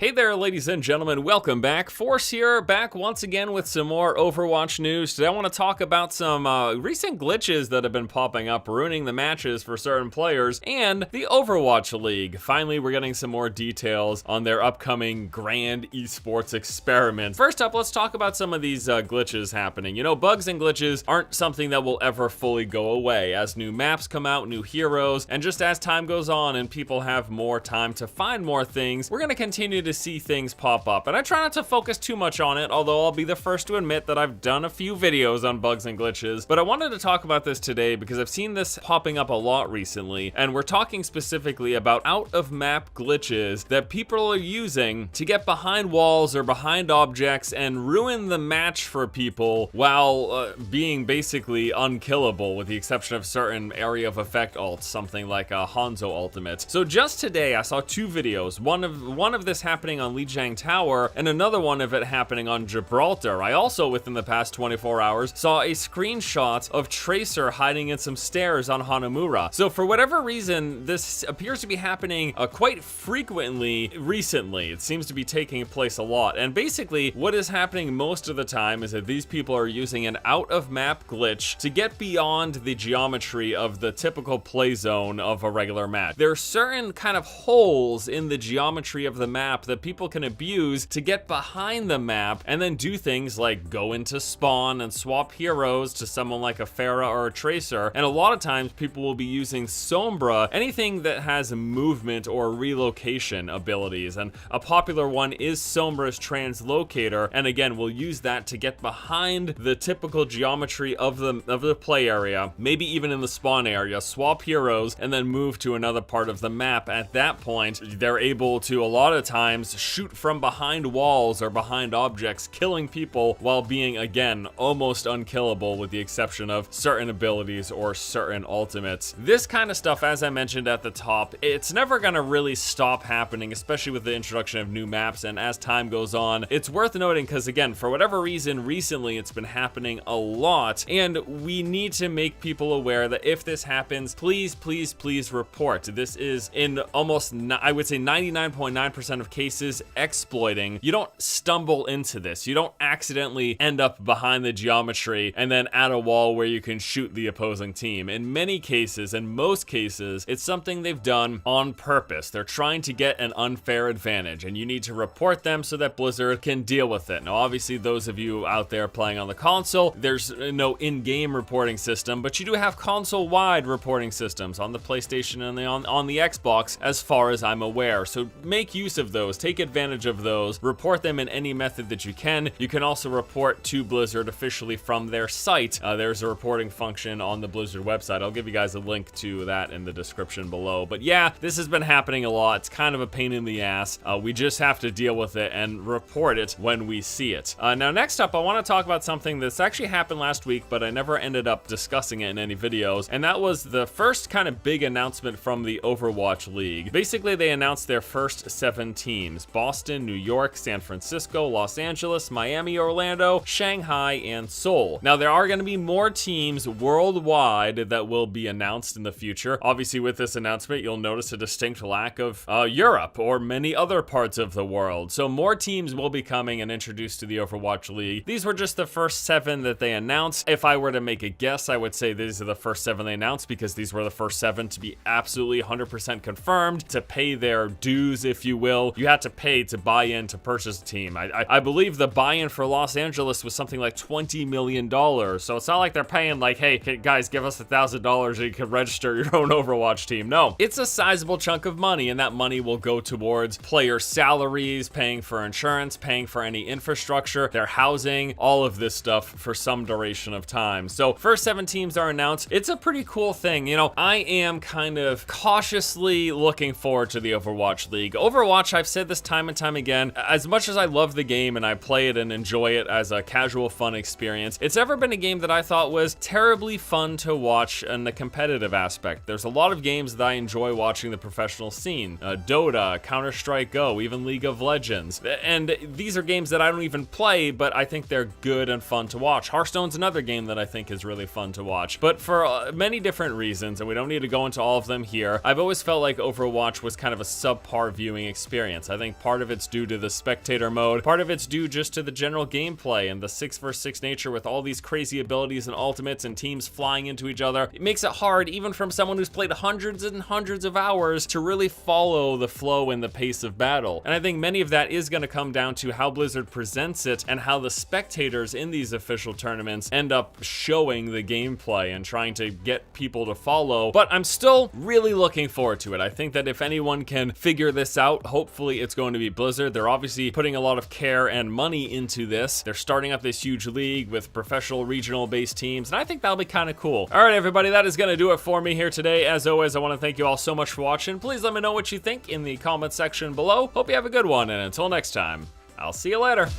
Hey there, ladies and gentlemen, welcome back. Force here, back once again with some more Overwatch news. Today I want to talk about some recent glitches that have been popping up, ruining the matches for certain players, and the Overwatch League. Finally, we're getting some more details on their upcoming grand esports experiment. First up, let's talk about some of these glitches happening. You know, bugs and glitches aren't something that will ever fully go away. As new maps come out, new heroes, and just as time goes on and people have more time to find more things, we're going to continue to see things pop up, and I try not to focus too much on it, although I'll be the first to admit that I've done a few videos on bugs and glitches. But I wanted to talk about this today because I've seen this popping up a lot recently, and we're talking specifically about out-of-map glitches that people are using to get behind walls or behind objects and ruin the match for people while being basically unkillable, with the exception of certain area of effect ults, something like a Hanzo ultimate. So just today I saw two videos, one of this happening on Lijiang Tower and another one of it happening on Gibraltar. I also, within the past 24 hours, saw a screenshot of Tracer hiding in some stairs on Hanamura. So for whatever reason, this appears to be happening quite frequently recently. It seems to be taking place a lot. And basically, what is happening most of the time is that these people are using an out-of-map glitch to get beyond the geometry of the typical play zone of a regular match. There are certain kind of holes in the geometry of the map that people can abuse to get behind the map and then do things like go into spawn and swap heroes to someone like a Pharah or a Tracer. And a lot of times people will be using Sombra, anything that has movement or relocation abilities. And a popular one is Sombra's Translocator. And again, we'll use that to get behind the typical geometry of the play area, maybe even in the spawn area, swap heroes, and then move to another part of the map. At that point, they're able to, a lot of times, shoot from behind walls or behind objects, killing people while being, again, almost unkillable with the exception of certain abilities or certain ultimates. This kind of stuff, as I mentioned at the top, it's never gonna really stop happening, especially with the introduction of new maps, and as time goes on. It's worth noting because, again, for whatever reason, recently it's been happening a lot, and we need to make people aware that if this happens, please, please, please report. This is in almost, I would say 99.9% of cases, exploiting. You don't stumble into this. You don't accidentally end up behind the geometry and then at a wall where you can shoot the opposing team. In many cases, in most cases, it's something they've done on purpose. They're trying to get an unfair advantage, and you need to report them so that Blizzard can deal with it. Now, obviously, those of you out there playing on the console, there's no in-game reporting system, but you do have console-wide reporting systems on the PlayStation and on the Xbox, as far as I'm aware. So make use of those. Take advantage of those. Report them in any method that you can. You can also report to Blizzard officially from their site. There's a reporting function on the Blizzard website. I'll give you guys a link to that in the description below. But yeah, this has been happening a lot. It's kind of a pain in the ass. We just have to deal with it and report it when we see it. Now, next up, I want to talk about something that's actually happened last week, but I never ended up discussing it in any videos, and that was the first kind of big announcement from the Overwatch League. Basically, they announced their first 7 teams: Boston, New York, San Francisco, Los Angeles, Miami, Orlando, Shanghai, and Seoul. Now, there are going to be more teams worldwide that will be announced in the future. Obviously, with this announcement, you'll notice a distinct lack of Europe or many other parts of the world. So more teams will be coming and introduced to the Overwatch League. These were just the first 7 that they announced. If I were to make a guess, I would say these are the first 7 they announced because these were the first 7 to be absolutely 100% confirmed, to pay their dues, if you will. You had to pay to buy in to purchase a team. I believe the buy-in for Los Angeles was something like $20 million. So it's not like they're paying like, hey, guys, give us $1,000 and you can register your own Overwatch team. No, it's a sizable chunk of money, and that money will go towards player salaries, paying for insurance, paying for any infrastructure, their housing, all of this stuff for some duration of time. So first 7 teams are announced. It's a pretty cool thing. You know, I am kind of cautiously looking forward to the Overwatch League. Overwatch, I've said this time and time again, as much as I love the game and I play it and enjoy it as a casual fun experience, it's ever been a game that I thought was terribly fun to watch in the competitive aspect. There's a lot of games that I enjoy watching the professional scene. Dota, Counter-Strike Go, even League of Legends. And these are games that I don't even play, but I think they're good and fun to watch. Hearthstone's another game that I think is really fun to watch. But for many different reasons, and we don't need to go into all of them here, I've always felt like Overwatch was kind of a subpar viewing experience. I think part of it's due to the spectator mode, part of it's due just to the general gameplay and the 6 vs 6 nature with all these crazy abilities and ultimates and teams flying into each other. It makes it hard, even from someone who's played hundreds and hundreds of hours, to really follow the flow and the pace of battle. And I think many of that is going to come down to how Blizzard presents it and how the spectators in these official tournaments end up showing the gameplay and trying to get people to follow. But I'm still really looking forward to it. I think that if anyone can figure this out, hopefully it's going to be Blizzard. They're obviously putting a lot of care and money into this. They're starting up this huge league with professional regional based teams, and I think that'll be kind of cool. All right, everybody, that is going to do it for me here today. As always, I want to thank you all so much for watching. Please let me know what you think in the comment section below. Hope you have a good one, and until next time, I'll see you later.